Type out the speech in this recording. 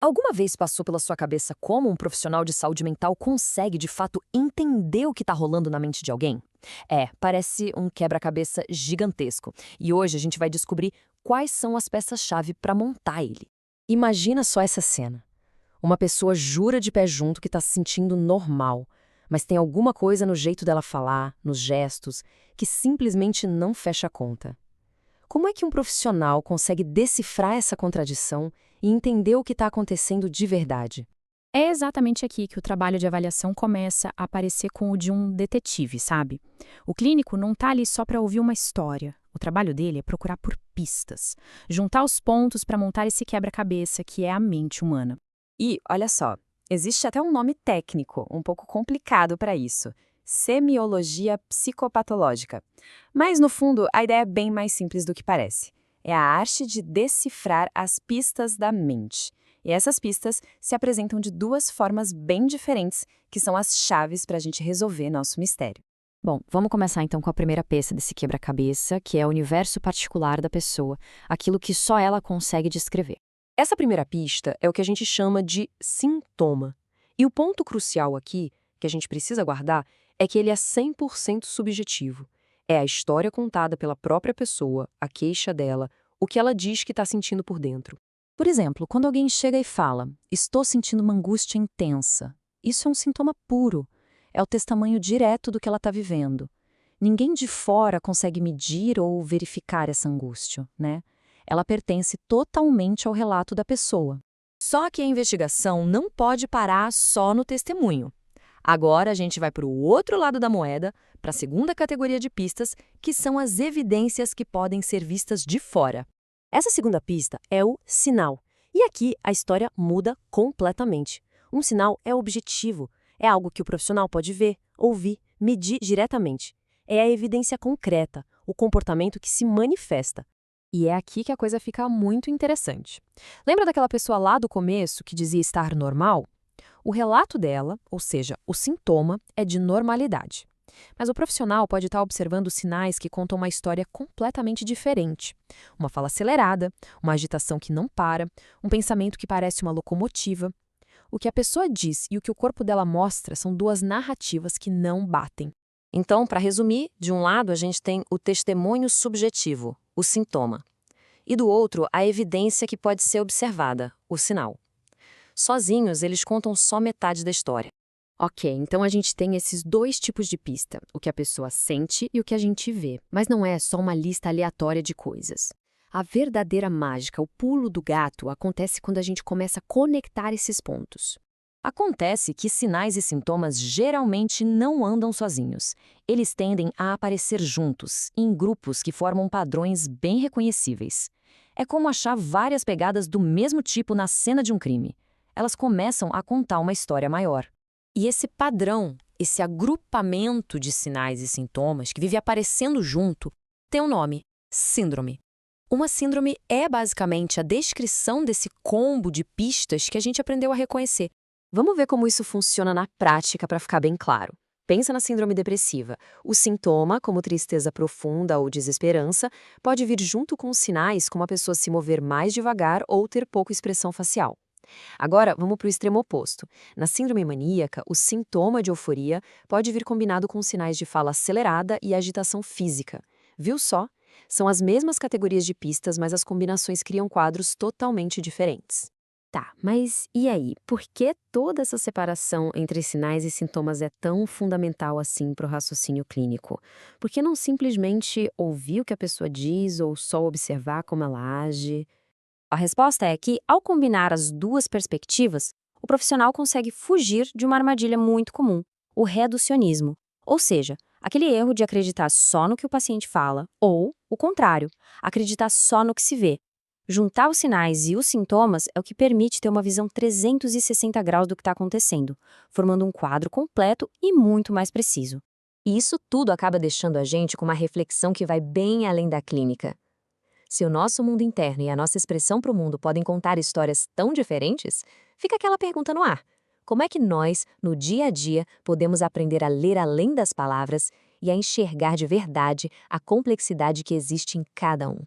Alguma vez passou pela sua cabeça como um profissional de saúde mental consegue, de fato, entender o que está rolando na mente de alguém? Parece um quebra-cabeça gigantesco. E hoje a gente vai descobrir quais são as peças-chave para montar ele. Imagina só essa cena. Uma pessoa jura de pé junto que está se sentindo normal, mas tem alguma coisa no jeito dela falar, nos gestos, que simplesmente não fecha a conta. Como é que um profissional consegue decifrar essa contradição e entender o que está acontecendo de verdade? É exatamente aqui que o trabalho de avaliação começa a aparecer com o de um detetive, sabe? O clínico não está ali só para ouvir uma história. O trabalho dele é procurar por pistas, juntar os pontos para montar esse quebra-cabeça que é a mente humana. E, olha só, existe até um nome técnico, um pouco complicado para isso: semiologia psicopatológica. Mas, no fundo, a ideia é bem mais simples do que parece. É a arte de decifrar as pistas da mente. E essas pistas se apresentam de duas formas bem diferentes, que são as chaves para a gente resolver nosso mistério. Bom, vamos começar então com a primeira peça desse quebra-cabeça, que é o universo particular da pessoa, aquilo que só ela consegue descrever. Essa primeira pista é o que a gente chama de sintoma. E o ponto crucial aqui, que a gente precisa guardar, é que ele é 100% subjetivo. É a história contada pela própria pessoa, a queixa dela, o que ela diz que está sentindo por dentro. Por exemplo, quando alguém chega e fala, estou sentindo uma angústia intensa, isso é um sintoma puro, é o testemunho direto do que ela está vivendo. Ninguém de fora consegue medir ou verificar essa angústia, né? Ela pertence totalmente ao relato da pessoa. Só que a investigação não pode parar só no testemunho. Agora a gente vai para o outro lado da moeda, para a segunda categoria de pistas, que são as evidências que podem ser vistas de fora. Essa segunda pista é o sinal. E aqui a história muda completamente. Um sinal é objetivo, é algo que o profissional pode ver, ouvir, medir diretamente. É a evidência concreta, o comportamento que se manifesta. E é aqui que a coisa fica muito interessante. Lembra daquela pessoa lá do começo que dizia estar normal? O relato dela, ou seja, o sintoma, é de normalidade. Mas o profissional pode estar observando sinais que contam uma história completamente diferente. Uma fala acelerada, uma agitação que não para, um pensamento que parece uma locomotiva. O que a pessoa diz e o que o corpo dela mostra são duas narrativas que não batem. Então, para resumir, de um lado a gente tem o testemunho subjetivo, o sintoma, e do outro a evidência que pode ser observada, o sinal. Sozinhos, eles contam só metade da história. Ok, então a gente tem esses dois tipos de pista, o que a pessoa sente e o que a gente vê, mas não é só uma lista aleatória de coisas. A verdadeira mágica, o pulo do gato, acontece quando a gente começa a conectar esses pontos. Acontece que sinais e sintomas geralmente não andam sozinhos. Eles tendem a aparecer juntos, em grupos que formam padrões bem reconhecíveis. É como achar várias pegadas do mesmo tipo na cena de um crime. Elas começam a contar uma história maior. E esse padrão, esse agrupamento de sinais e sintomas que vive aparecendo junto, tem um nome: síndrome. Uma síndrome é basicamente a descrição desse combo de pistas que a gente aprendeu a reconhecer. Vamos ver como isso funciona na prática para ficar bem claro. Pensa na síndrome depressiva. O sintoma, como tristeza profunda ou desesperança, pode vir junto com os sinais, como a pessoa se mover mais devagar ou ter pouca expressão facial. Agora, vamos para o extremo oposto. Na síndrome maníaca, o sintoma de euforia pode vir combinado com sinais de fala acelerada e agitação física. Viu só? São as mesmas categorias de pistas, mas as combinações criam quadros totalmente diferentes. Tá, mas e aí? Por que toda essa separação entre sinais e sintomas é tão fundamental assim para o raciocínio clínico? Por que não simplesmente ouvir o que a pessoa diz ou só observar como ela age? A resposta é que, ao combinar as duas perspectivas, o profissional consegue fugir de uma armadilha muito comum, o reducionismo. Ou seja, aquele erro de acreditar só no que o paciente fala, ou, o contrário, acreditar só no que se vê. Juntar os sinais e os sintomas é o que permite ter uma visão 360 graus do que está acontecendo, formando um quadro completo e muito mais preciso. E isso tudo acaba deixando a gente com uma reflexão que vai bem além da clínica. Se o nosso mundo interno e a nossa expressão para o mundo podem contar histórias tão diferentes, fica aquela pergunta no ar: como é que nós, no dia a dia, podemos aprender a ler além das palavras e a enxergar de verdade a complexidade que existe em cada um?